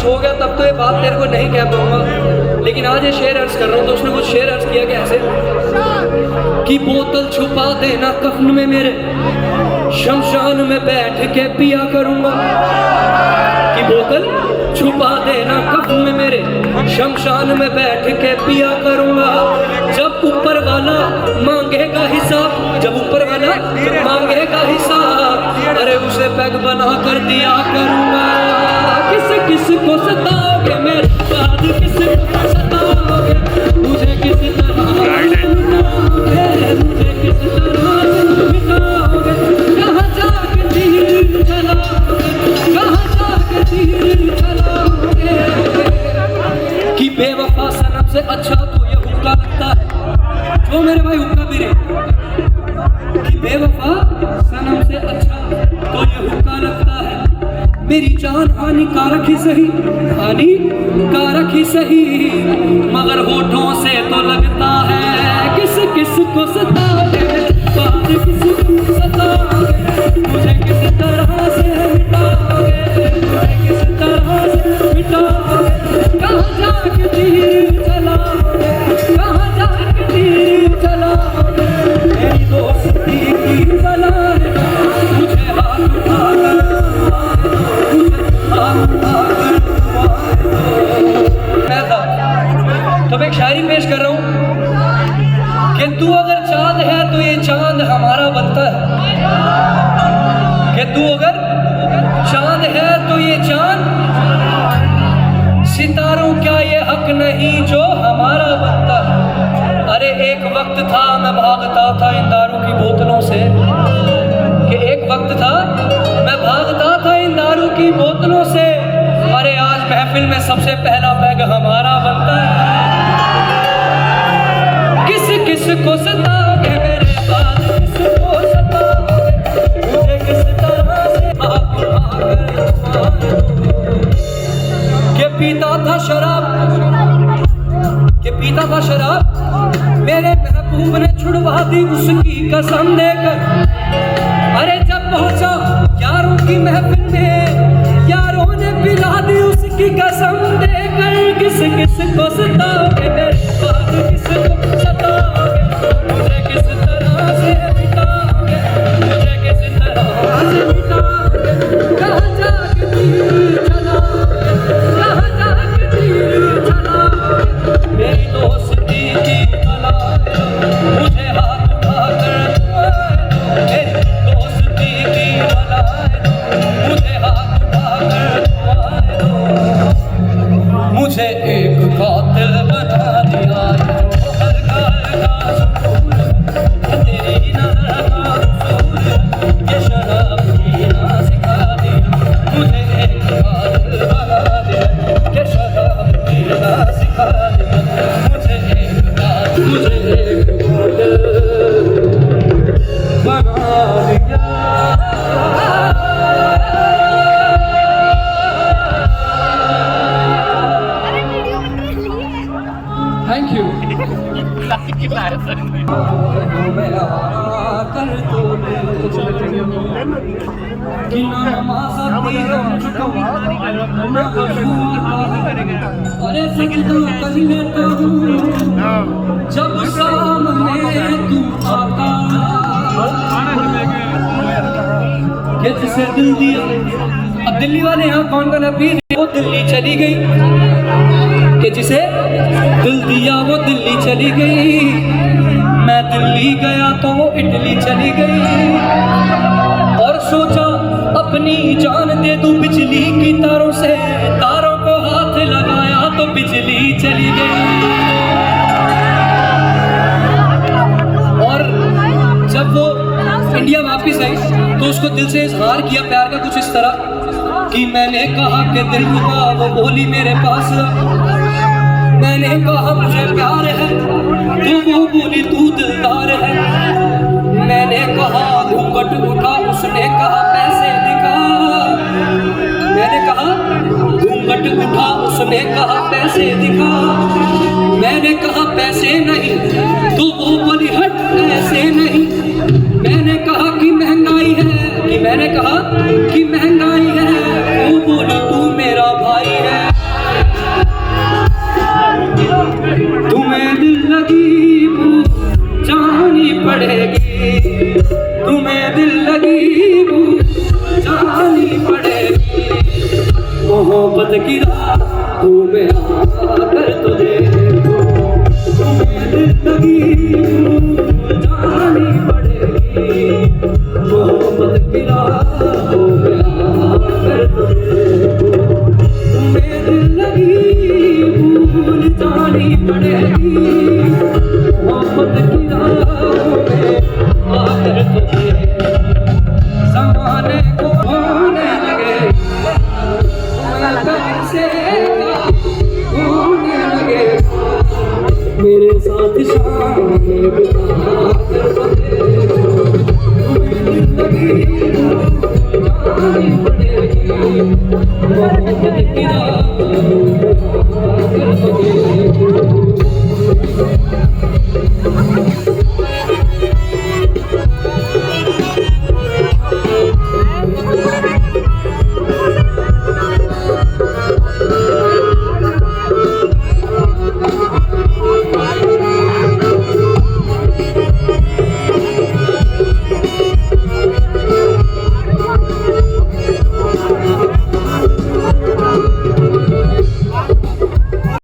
कुछ हो गया तब तो ये बात तेरे को नहीं कह पाऊंगा, लेकिन आज ये शेर अर्ज कर रहा हूँ। तो उसने कुछ शेर अर्ज किया कि ऐसे कि बोतल छुपा देना कफन में मेरे, शमशान में बैठ के पिया करूंगा। कि बोतल छुपा देना कफन में मेरे, शमशान में बैठ के पिया करूंगा। जब ऊपर वाला मांगेगा हिसाब, जब ऊपर वाला मांगेगा हिसाब, अरे उसे पैग बना कर दिया करूंगा। किस किस को सताओगे मेरे बाद, किस को सताओगे, मुझे किस तरह मिटाओगे, मुझे किस तरह मिटाओगे। कहाँ जाके तीर चलाओगे, कहाँ जाके तीर चलाओगे। कि बेवफा सनम से अच्छा तो ये हुक्का लगता है, जो मेरे भाई हुक्का भी रे। कि बेवफा सनम से अच्छा तो ये हुक्का लगता है, मेरी जान हानिकारक ही सही, हानिकारक ही सही, मगर होठों से तो लगता है। किस किस को सताओगे बात, किस को सताओगे, मुझे किस तरह से मिटाओगे, मुझे किस तरह से मिटाओगे। कहाँ जाके तीर चलाओगे, कहाँ जाके तीर चलाओगे। मेरी दोस्ती की बलाए मुझे हाथ उठाकर, मैं था तो एक शायरी पेश कर रहा हूँ कि तू अगर चांद है तो ये चांद हमारा बनता है। कि तू अगर चांद है तो ये चांद, सितारों क्या ये हक नहीं जो हमारा बनता है। अरे एक वक्त था मैं भागता था इन दारू की बोतलों से, कि एक वक्त था मैं भागता था इन दारू की बोतलों से, अरे आज महफिल में सबसे पहला पैग हमारा बनता है। किस किस को सताओगे मेरे बाद, किस को सताओगे, मुझे किस तरह से हाथ उठाकर। के पीता था शराब, के पीता था शराब, मेरे महबूब ने छुड़वा दी उसकी कसम देकर। अरे जब पहुंचा यारों की महफिल में, यारों ने पिला दी उसकी कसम देकर। किस किस को सताओगे मेरे बाद, किस को सताओगे, मुझे किस तरह से मिटाओगे, मुझे किस तरह से मिटाओगे। कहाँ जाके तीर चलाओगे, कहाँ जाके तीर चलाओगे। मेरी दोस्ती की बलाए मुझे हाथ उठाकर दुआएं, मेरी दोस्ती की बलाए मुझे हाथ उठाकर दुआएं। मुझे एक कातिल बना दिया हर का सुकून, तेरी नजर का कसूर, ये शराब पीना सिखा दिया। मुझे एक कातिल बना दिया, ये शराब पीना सिखा दिया। मुझे एक कातिल, मुझे एक कातिल बना दिया। Thank you. अरे सजदो करने तो जब सामने तू आता, कि जिसे दिल दिया। अब दिल्ली वाले यहाँ कौन कौन है, वो दिल्ली चली गई, कि जिसे दिल दिया वो दिल्ली चली गई। मैं दिल्ली गया तो वो इटली चली गई, और सोचा अपनी जान दे दूं बिजली की तारों से, तारों को हाथ लगाया तो बिजली चली गई। और जब वो इंडिया वापस आई तो उसको दिल से इजहार किया प्यार का कुछ इस तरह कि मैंने कहा कि दिल रुबा, वो बोली मेरे पास। मैंने कहा मुझे प्यार है, तो वो बोली तू दिलदार है। मैंने कहा घूंघट उठा, उसने कहा पैसे दिखा। मैंने कहा घूंघट उठा, उसने कहा पैसे दिखा। मैंने कहा पैसे नहीं, तो वो बोली हट ऐसे नहीं। मैंने कहा कि महंगाई है, कि मैंने कहा कि महंगाई है, वो बोली तू मेरा भाई है। मोहब्बत की राहों में आकर तो देखो, तुम्हें जिंदगी जानी पड़ेगी। मोहब्बत की राहों में आकर तो देखो, तुम्हें जिंदगी भूल जानी पड़ेगी। मोहब्बत की राहों में आकर तो देखो, ज़माने को होने लगे से होने लगे, मेरे साथ शाम में बिता कर तो देखो, तुम्हें जिंदगी जानी पड़ेगी।